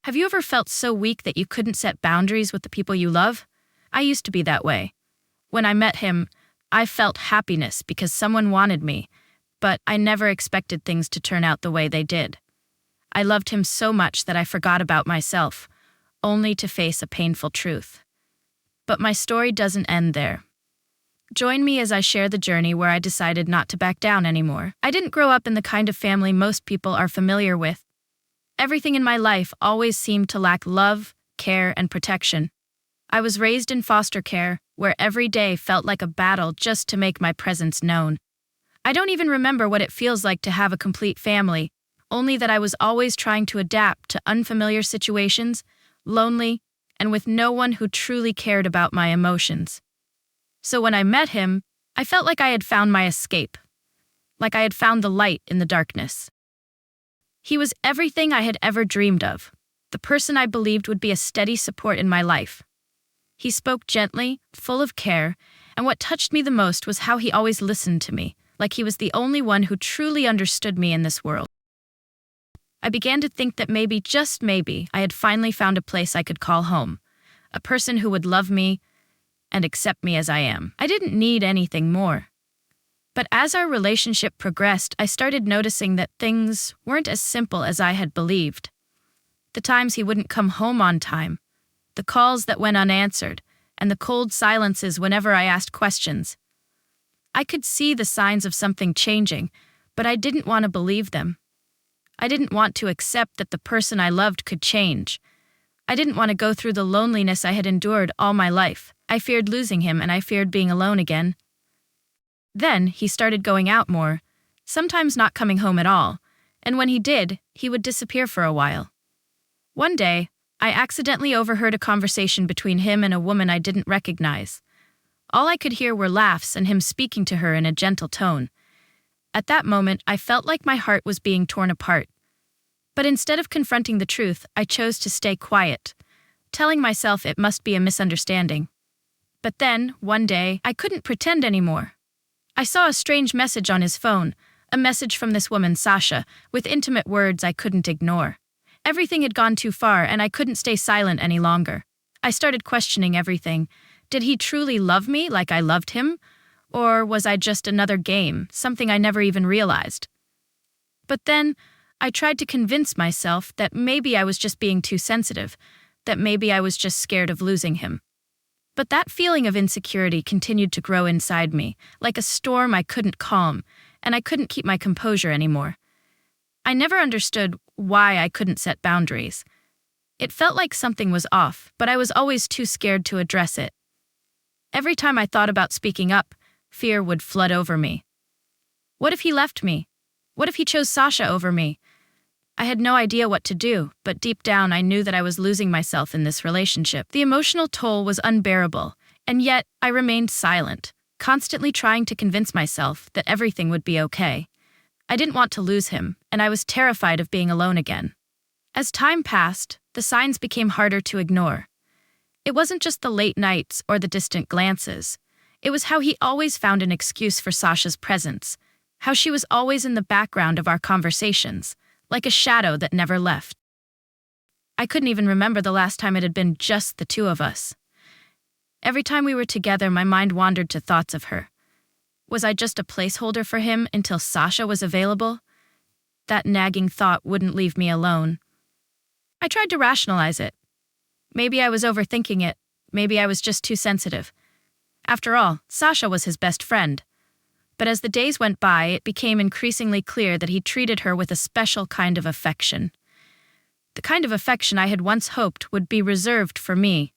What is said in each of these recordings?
Have you ever felt so weak that you couldn't set boundaries with the people you love? I used to be that way. When I met him, I felt happiness because someone wanted me, but I never expected things to turn out the way they did. I loved him so much that I forgot about myself, only to face a painful truth. But my story doesn't end there. Join me as I share the journey where I decided not to back down anymore. I didn't grow up in the kind of family most people are familiar with. Everything in my life always seemed to lack love, care, and protection. I was raised in foster care, where every day felt like a battle just to make my presence known. I don't even remember what it feels like to have a complete family, only that I was always trying to adapt to unfamiliar situations, lonely, and with no one who truly cared about my emotions. So when I met him, I felt like I had found my escape, like I had found the light in the darkness. He was everything I had ever dreamed of, the person I believed would be a steady support in my life. He spoke gently, full of care, and what touched me the most was how he always listened to me, like he was the only one who truly understood me in this world. I began to think that maybe, just maybe, I had finally found a place I could call home, a person who would love me and accept me as I am. I didn't need anything more. But as our relationship progressed, I started noticing that things weren't as simple as I had believed. The times he wouldn't come home on time, the calls that went unanswered, and the cold silences whenever I asked questions. I could see the signs of something changing, but I didn't want to believe them. I didn't want to accept that the person I loved could change. I didn't want to go through the loneliness I had endured all my life. I feared losing him, and I feared being alone again. Then he started going out more, sometimes not coming home at all, and when he did, he would disappear for a while. One day, I accidentally overheard a conversation between him and a woman I didn't recognize. All I could hear were laughs and him speaking to her in a gentle tone. At that moment, I felt like my heart was being torn apart. But instead of confronting the truth, I chose to stay quiet, telling myself it must be a misunderstanding. But then, one day, I couldn't pretend anymore. I saw a strange message on his phone, a message from this woman, Sasha, with intimate words I couldn't ignore. Everything had gone too far, and I couldn't stay silent any longer. I started questioning everything. Did he truly love me like I loved him? Or was I just another game, something I never even realized? But then, I tried to convince myself that maybe I was just being too sensitive, that maybe I was just scared of losing him. But that feeling of insecurity continued to grow inside me, like a storm I couldn't calm, and I couldn't keep my composure anymore. I never understood why I couldn't set boundaries. It felt like something was off, but I was always too scared to address it. Every time I thought about speaking up, fear would flood over me. What if he left me? What if he chose Sasha over me? I had no idea what to do, but deep down I knew that I was losing myself in this relationship. The emotional toll was unbearable, and yet I remained silent, constantly trying to convince myself that everything would be okay. I didn't want to lose him, and I was terrified of being alone again. As time passed, the signs became harder to ignore. It wasn't just the late nights or the distant glances. It was how he always found an excuse for Sasha's presence, how she was always in the background of our conversations, like a shadow that never left. I couldn't even remember the last time it had been just the two of us. Every time we were together, my mind wandered to thoughts of her. Was I just a placeholder for him until Sasha was available? That nagging thought wouldn't leave me alone. I tried to rationalize it. Maybe I was overthinking it. Maybe I was just too sensitive. After all, Sasha was his best friend. But as the days went by, it became increasingly clear that he treated her with a special kind of affection. The kind of affection I had once hoped would be reserved for me.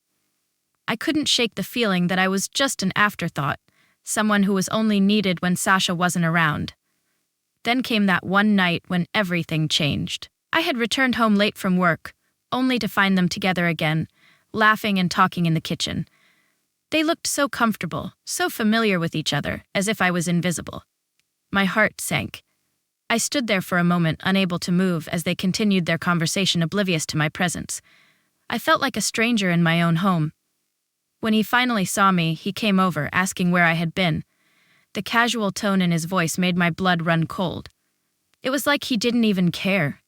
I couldn't shake the feeling that I was just an afterthought, someone who was only needed when Sasha wasn't around. Then came that one night when everything changed. I had returned home late from work, only to find them together again, laughing and talking in the kitchen. They looked so comfortable, so familiar with each other, as if I was invisible. My heart sank. I stood there for a moment, unable to move, as they continued their conversation, oblivious to my presence. I felt like a stranger in my own home. When he finally saw me, he came over, asking where I had been. The casual tone in his voice made my blood run cold. It was like he didn't even care.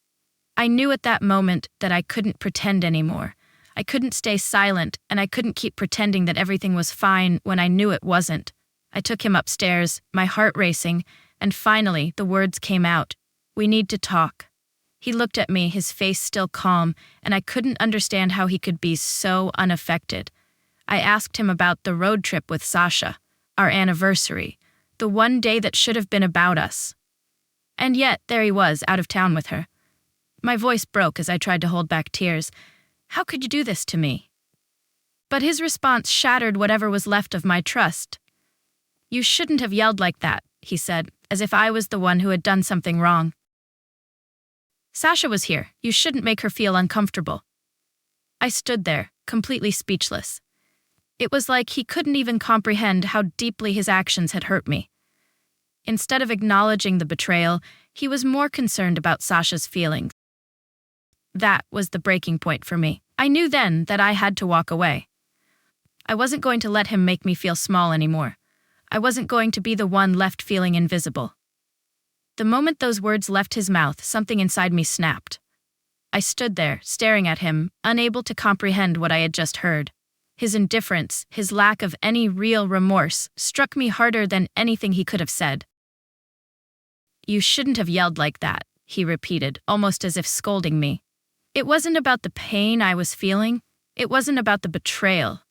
I knew at that moment that I couldn't pretend anymore. I couldn't stay silent, and I couldn't keep pretending that everything was fine when I knew it wasn't. I took him upstairs, my heart racing, and finally the words came out. "We need to talk." He looked at me, his face still calm, and I couldn't understand how he could be so unaffected. I asked him about the road trip with Sasha, our anniversary, the one day that should have been about us. And yet, there he was, out of town with her. My voice broke as I tried to hold back tears. How could you do this to me? But his response shattered whatever was left of my trust. "You shouldn't have yelled like that," he said, as if I was the one who had done something wrong. "Sasha was here. You shouldn't make her feel uncomfortable." I stood there, completely speechless. It was like he couldn't even comprehend how deeply his actions had hurt me. Instead of acknowledging the betrayal, he was more concerned about Sasha's feelings. That was the breaking point for me. I knew then that I had to walk away. I wasn't going to let him make me feel small anymore. I wasn't going to be the one left feeling invisible. The moment those words left his mouth, something inside me snapped. I stood there, staring at him, unable to comprehend what I had just heard. His indifference, his lack of any real remorse, struck me harder than anything he could have said. "You shouldn't have yelled like that," he repeated, almost as if scolding me. It wasn't about the pain I was feeling. It wasn't about the betrayal.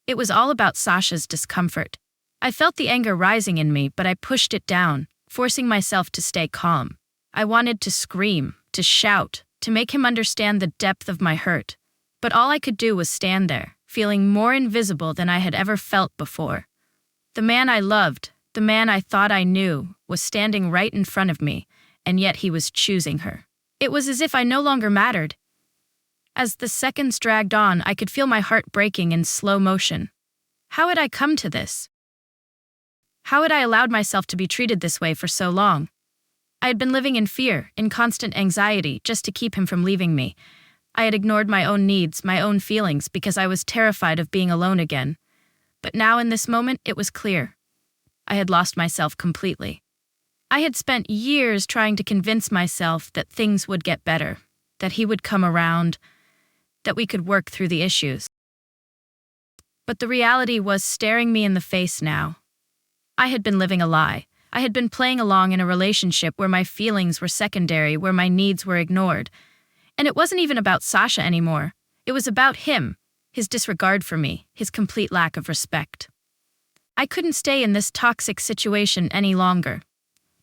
It was all about Sasha's discomfort. I felt the anger rising in me, but I pushed it down, forcing myself to stay calm. I wanted to scream, to shout, to make him understand the depth of my hurt. But all I could do was stand there, feeling more invisible than I had ever felt before. The man I loved, the man I thought I knew, was standing right in front of me, and yet he was choosing her. It was as if I no longer mattered. As the seconds dragged on, I could feel my heart breaking in slow motion. How had I come to this? How had I allowed myself to be treated this way for so long? I had been living in fear, in constant anxiety, just to keep him from leaving me. I had ignored my own needs, my own feelings, because I was terrified of being alone again. But now in this moment, it was clear. I had lost myself completely. I had spent years trying to convince myself that things would get better, that he would come around, that we could work through the issues. But the reality was staring me in the face now. I had been living a lie. I had been playing along in a relationship where my feelings were secondary, where my needs were ignored. And it wasn't even about Sasha anymore. It was about him, his disregard for me, his complete lack of respect. I couldn't stay in this toxic situation any longer.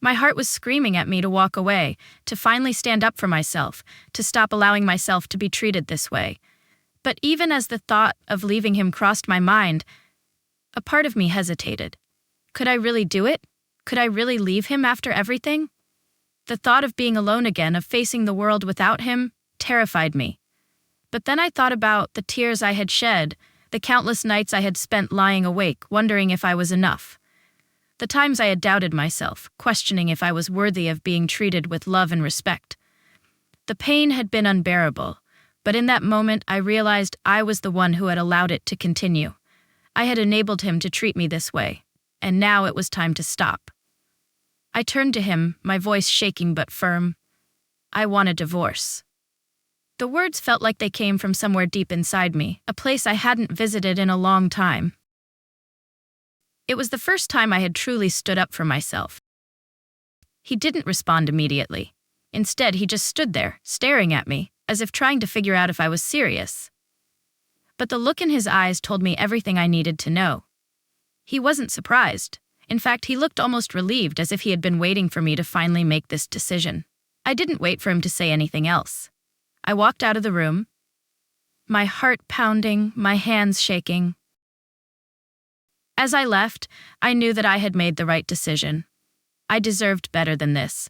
My heart was screaming at me to walk away, to finally stand up for myself, to stop allowing myself to be treated this way. But even as the thought of leaving him crossed my mind, a part of me hesitated. Could I really do it? Could I really leave him after everything? The thought of being alone again, of facing the world without him, terrified me. But then I thought about the tears I had shed, the countless nights I had spent lying awake, wondering if I was enough. The times I had doubted myself, questioning if I was worthy of being treated with love and respect. The pain had been unbearable, but in that moment I realized I was the one who had allowed it to continue. I had enabled him to treat me this way, and now it was time to stop. I turned to him, my voice shaking but firm. "I want a divorce." The words felt like they came from somewhere deep inside me, a place I hadn't visited in a long time. It was the first time I had truly stood up for myself. He didn't respond immediately. Instead, he just stood there, staring at me, as if trying to figure out if I was serious. But the look in his eyes told me everything I needed to know. He wasn't surprised. In fact, he looked almost relieved, as if he had been waiting for me to finally make this decision. I didn't wait for him to say anything else. I walked out of the room, my heart pounding, my hands shaking. As I left, I knew that I had made the right decision. I deserved better than this.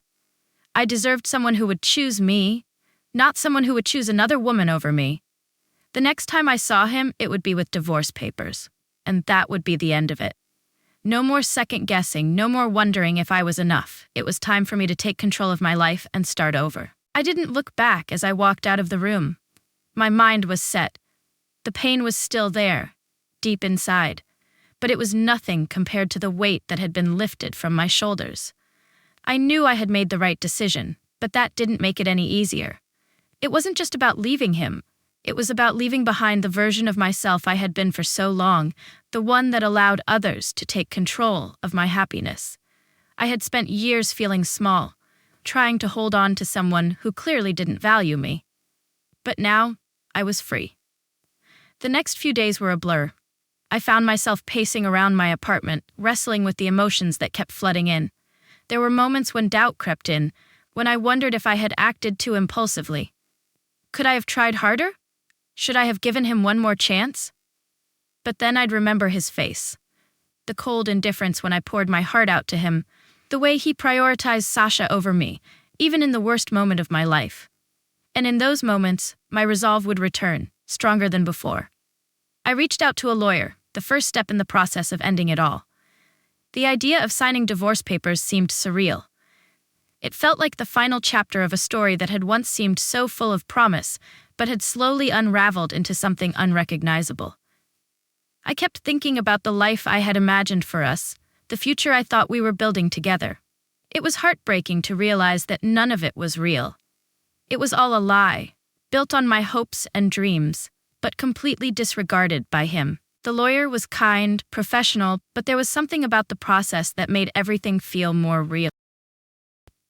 I deserved someone who would choose me, not someone who would choose another woman over me. The next time I saw him, it would be with divorce papers, and that would be the end of it. No more second guessing, no more wondering if I was enough. It was time for me to take control of my life and start over. I didn't look back as I walked out of the room. My mind was set. The pain was still there, deep inside, but it was nothing compared to the weight that had been lifted from my shoulders. I knew I had made the right decision, but that didn't make it any easier. It wasn't just about leaving him. It was about leaving behind the version of myself I had been for so long, the one that allowed others to take control of my happiness. I had spent years feeling small, trying to hold on to someone who clearly didn't value me. But now, I was free. The next few days were a blur. I found myself pacing around my apartment, wrestling with the emotions that kept flooding in. There were moments when doubt crept in, when I wondered if I had acted too impulsively. Could I have tried harder? Should I have given him one more chance? But then I'd remember his face. The cold indifference when I poured my heart out to him, the way he prioritized Sasha over me, even in the worst moment of my life. And in those moments, my resolve would return, stronger than before. I reached out to a lawyer, the first step in the process of ending it all. The idea of signing divorce papers seemed surreal. It felt like the final chapter of a story that had once seemed so full of promise, but had slowly unraveled into something unrecognizable. I kept thinking about the life I had imagined for us, the future I thought we were building together. It was heartbreaking to realize that none of it was real. It was all a lie, built on my hopes and dreams, but completely disregarded by him. The lawyer was kind, professional, but there was something about the process that made everything feel more real.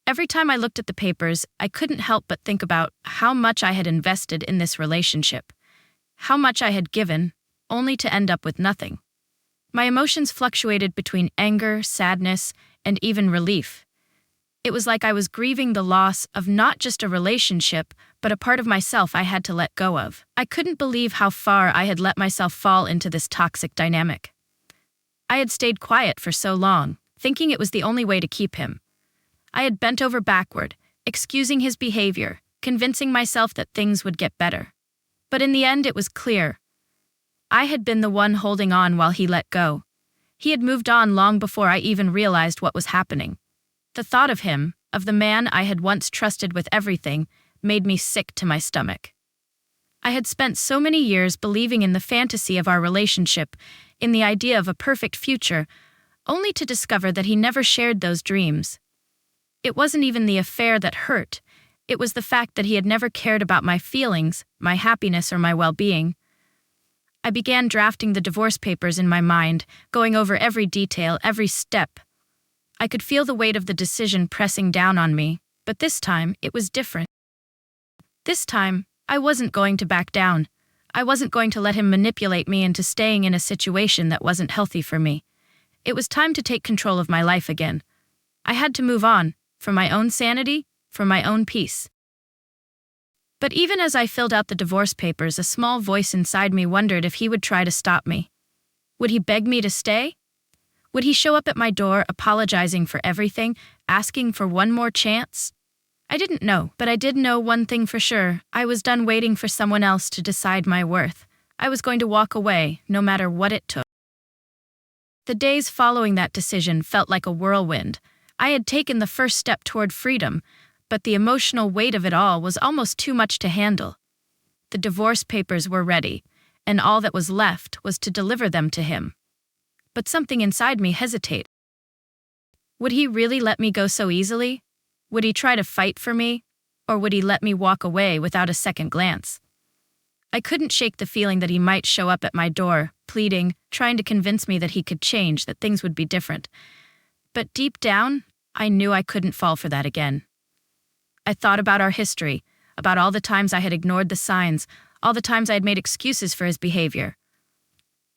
Every time I looked at the papers, I couldn't help but think about how much I had invested in this relationship, how much I had given, only to end up with nothing. My emotions fluctuated between anger, sadness, and even relief. It was like I was grieving the loss of not just a relationship, but a part of myself I had to let go of. I couldn't believe how far I had let myself fall into this toxic dynamic. I had stayed quiet for so long, thinking it was the only way to keep him. I had bent over backward, excusing his behavior, convincing myself that things would get better. But in the end, it was clear. I had been the one holding on while he let go. He had moved on long before I even realized what was happening. The thought of him, of the man I had once trusted with everything, made me sick to my stomach. I had spent so many years believing in the fantasy of our relationship, in the idea of a perfect future, only to discover that he never shared those dreams. It wasn't even the affair that hurt. It was the fact that he had never cared about my feelings, my happiness, or my well-being. I began drafting the divorce papers in my mind, going over every detail, every step. I could feel the weight of the decision pressing down on me, but this time it was different. This time, I wasn't going to back down. I wasn't going to let him manipulate me into staying in a situation that wasn't healthy for me. It was time to take control of my life again. I had to move on. For my own sanity, for my own peace. But even as I filled out the divorce papers, a small voice inside me wondered if he would try to stop me. Would he beg me to stay? Would he show up at my door apologizing for everything, asking for one more chance? I didn't know, but I did know one thing for sure. I was done waiting for someone else to decide my worth. I was going to walk away, no matter what it took. The days following that decision felt like a whirlwind. I had taken the first step toward freedom, but the emotional weight of it all was almost too much to handle. The divorce papers were ready, and all that was left was to deliver them to him. But something inside me hesitated. Would he really let me go so easily? Would he try to fight for me? Or would he let me walk away without a second glance? I couldn't shake the feeling that he might show up at my door, pleading, trying to convince me that he could change, that things would be different. But deep down, I knew I couldn't fall for that again. I thought about our history, about all the times I had ignored the signs, all the times I had made excuses for his behavior.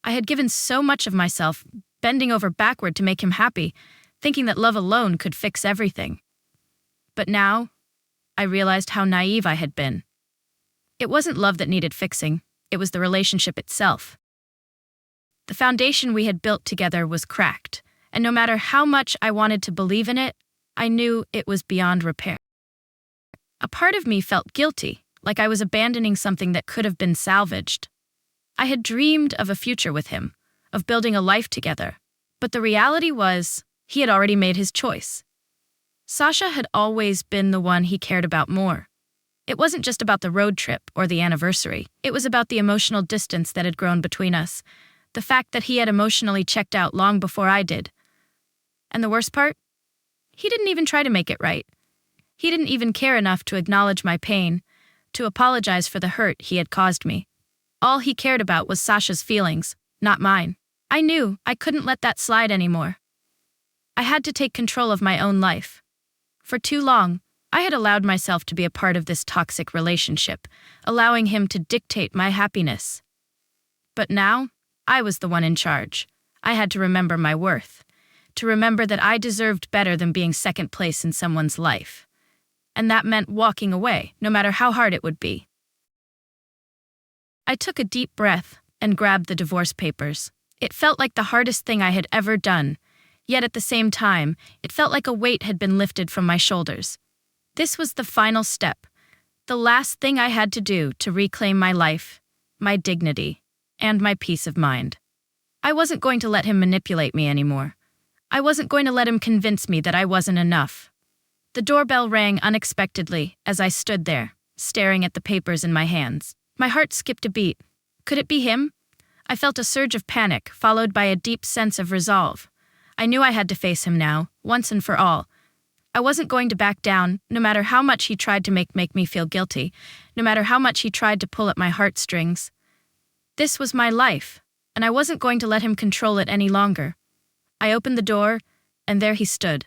I had given so much of myself, bending over backward to make him happy, thinking that love alone could fix everything. But now, I realized how naive I had been. It wasn't love that needed fixing, it was the relationship itself. The foundation we had built together was cracked. And no matter how much I wanted to believe in it, I knew it was beyond repair. A part of me felt guilty, like I was abandoning something that could have been salvaged. I had dreamed of a future with him, of building a life together, but the reality was, he had already made his choice. Sasha had always been the one he cared about more. It wasn't just about the road trip or the anniversary, it was about the emotional distance that had grown between us, the fact that he had emotionally checked out long before I did. And the worst part? He didn't even try to make it right. He didn't even care enough to acknowledge my pain, to apologize for the hurt he had caused me. All he cared about was Sasha's feelings, not mine. I knew I couldn't let that slide anymore. I had to take control of my own life. For too long, I had allowed myself to be a part of this toxic relationship, allowing him to dictate my happiness. But now, I was the one in charge. I had to remember my worth, to remember that I deserved better than being second place in someone's life. And that meant walking away, no matter how hard it would be. I took a deep breath and grabbed the divorce papers. It felt like the hardest thing I had ever done, yet at the same time, it felt like a weight had been lifted from my shoulders. This was the final step, the last thing I had to do to reclaim my life, my dignity, and my peace of mind. I wasn't going to let him manipulate me anymore. I wasn't going to let him convince me that I wasn't enough. The doorbell rang unexpectedly as I stood there, staring at the papers in my hands. My heart skipped a beat. Could it be him? I felt a surge of panic, followed by a deep sense of resolve. I knew I had to face him now, once and for all. I wasn't going to back down, no matter how much he tried to make me feel guilty, no matter how much he tried to pull at my heartstrings. This was my life, and I wasn't going to let him control it any longer. I opened the door, and there he stood.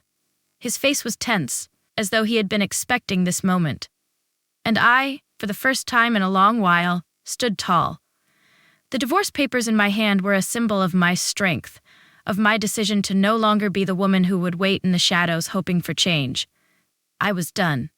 His face was tense, as though he had been expecting this moment. And I, for the first time in a long while, stood tall. The divorce papers in my hand were a symbol of my strength, of my decision to no longer be the woman who would wait in the shadows hoping for change. I was done.